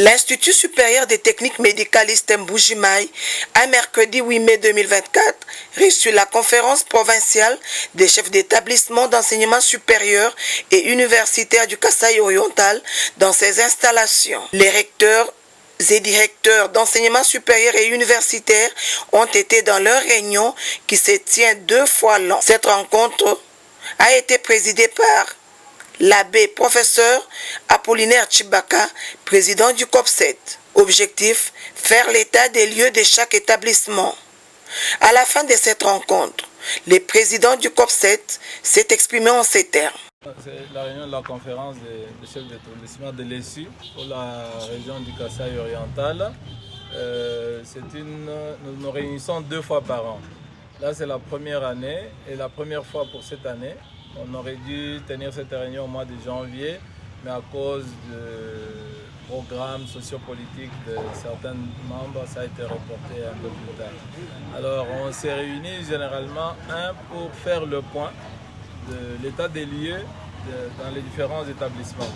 L'Institut supérieur des techniques médicales Mbujimayi a mercredi 8 mai 2024 reçu la conférence provinciale des chefs d'établissement d'enseignement supérieur et universitaire du Kasaï oriental dans ses installations. Les recteurs et directeurs d'enseignement supérieur et universitaire ont été dans leur réunion qui se tient 2 fois l'an. Cette rencontre a été présidée par l'abbé professeur Apollinaire Chibaka, président du COP7. Objectif, faire l'état des lieux de chaque établissement. À la fin de cette rencontre, le président du COP7 s'est exprimé en ces termes. C'est la réunion de la conférence des chefs d'établissement de l'ESU pour la région du Kasaï oriental. Nous nous réunissons 2 fois par an. Là, c'est la première année et la première fois pour cette année. On aurait dû tenir cette réunion au mois de janvier, mais à cause de programmes sociopolitiques de certains membres, ça a été reporté un peu plus tard. Alors, on s'est réunis généralement, pour faire le point de l'état des lieux dans les différents établissements.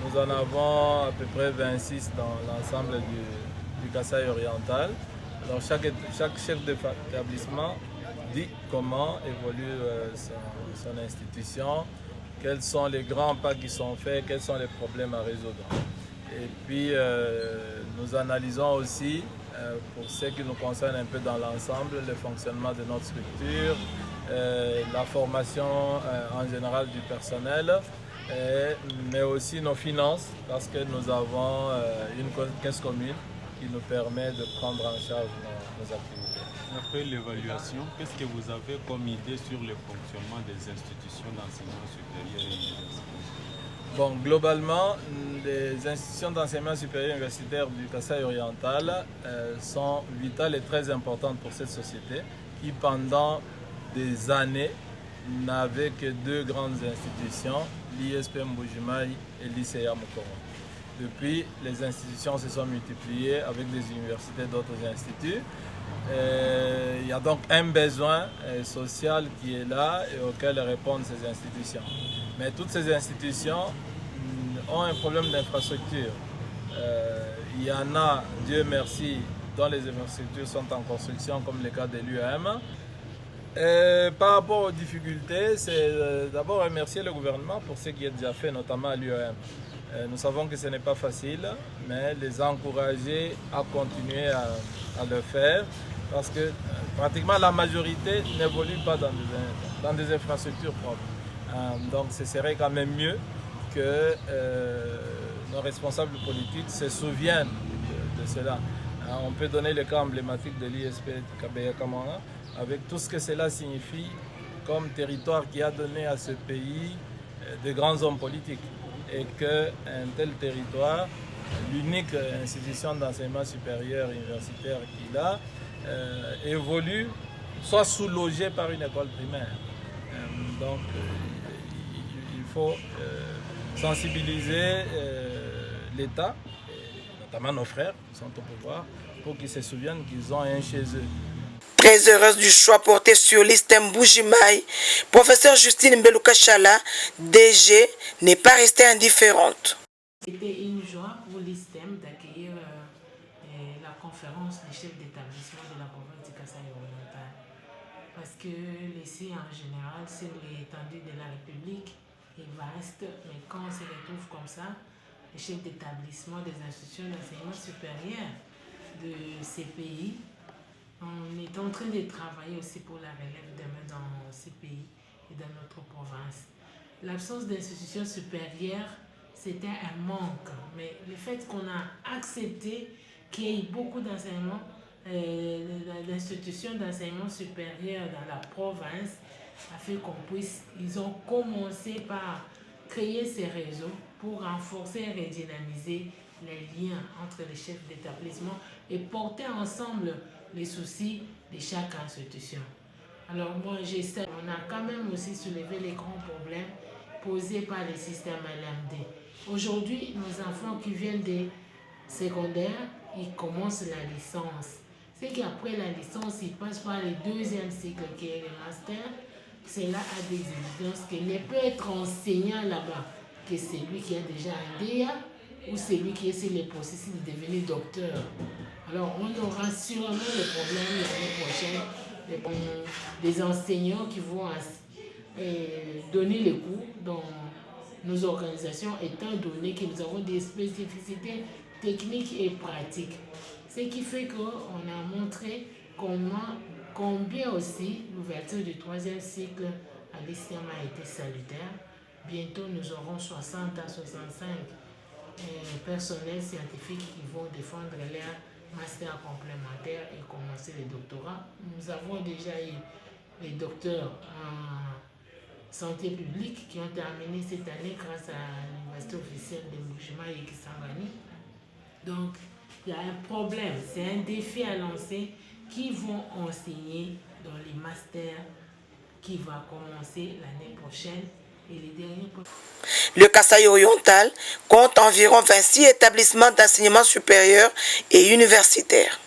Nous en avons à peu près 26 dans l'ensemble du Kasaï oriental. Alors, chaque chef d'établissement dit comment évolue son institution, quels sont les grands pas qui sont faits, quels sont les problèmes à résoudre. Et puis nous analysons aussi, pour ce qui nous concerne un peu dans l'ensemble, le fonctionnement de notre structure, la formation en général du personnel, mais aussi nos finances, parce que nous avons une caisse commune qui nous permet de prendre en charge nos activités. Après l'évaluation, qu'est-ce que vous avez comme idée sur le fonctionnement des institutions d'enseignement supérieur et universitaire? Bon, globalement, les institutions d'enseignement supérieur et universitaire du Kasaï oriental sont vitales et très importantes pour cette société qui, pendant des années, n'avait que 2 grandes institutions, l'ISP Mbujimayi et l'ICA Mukoma. Depuis, les institutions se sont multipliées avec des universités d'autres instituts. Il y a donc un besoin social qui est là et auquel répondent ces institutions. Mais toutes ces institutions ont un problème d'infrastructure. Il y en a, Dieu merci, dont les infrastructures sont en construction, comme le cas de l'UAM. Par rapport aux difficultés, c'est d'abord remercier le gouvernement pour ce qui est déjà fait, notamment à l'UAM. Nous savons que ce n'est pas facile, mais les encourager à continuer à le faire, parce que pratiquement la majorité n'évolue pas dans des infrastructures propres. Donc ce serait quand même mieux que nos responsables politiques se souviennent de cela. On peut donner le cas emblématique de l'ISP Kabeya Kamara, avec tout ce que cela signifie comme territoire qui a donné à ce pays de grands hommes politiques. Et qu'un tel territoire, l'unique institution d'enseignement supérieur universitaire qu'il a, évolue, soit sous-logé par une école primaire. Donc il faut sensibiliser l'État, notamment nos frères qui sont au pouvoir, pour qu'ils se souviennent qu'ils ont un chez eux. Très heureuse du choix porté sur l'ISTEM Mbujimayi, professeur Justine Mbelukachala, DG, n'est pas restée indifférente. C'était une joie pour l'ISTEM d'accueillir la conférence des chefs d'établissement de la province du Kasaï oriental. Parce que l'ICI en général, c'est l'étendue de la République, est vaste, mais quand on se retrouve comme ça, les chefs d'établissement des institutions d'enseignement supérieur de ces pays, on est en train de travailler aussi pour la relève demain dans ces pays et dans notre province. L'absence d'institutions supérieures, c'était un manque. Mais le fait qu'on a accepté qu'il y ait beaucoup d'enseignements, d'institutions d'enseignement supérieur dans la province, a fait ils ont commencé par créer ces réseaux pour renforcer et redynamiser les liens entre les chefs d'établissement et porter ensemble les soucis de chaque institution. Alors moi, j'essaie. On a quand même aussi soulevé les grands problèmes posés par le système LMD. Aujourd'hui, nos enfants qui viennent des secondaires, ils commencent la licence. C'est qu'après la licence, ils passent par le 2e cycle qui est le master. Cela a des exigences qu'il ne peut être enseignant là-bas que celui qui a déjà un DA ou celui qui est sur les processus de devenir docteur. Alors, on aura sûrement le problème l'année prochaine des enseignants qui vont donner les cours dans nos organisations, étant donné que nous avons des spécificités techniques et pratiques. Ce qui fait qu'on a montré combien aussi l'ouverture du 3e cycle à l'ISTEM a été salutaire. Bientôt, nous aurons 60 à 65 personnels scientifiques qui vont défendre leur master complémentaire et commencer les doctorats. Nous avons déjà eu les docteurs en santé publique qui ont terminé cette année grâce à l'université officielle de Mbuji-Mayi et Kisangani. Donc, il y a un problème, c'est un défi à lancer qui vont enseigner dans les masters qui va commencer l'année prochaine. Et les derniers... Le Kasaï oriental compte environ 26 établissements d'enseignement supérieur et universitaire.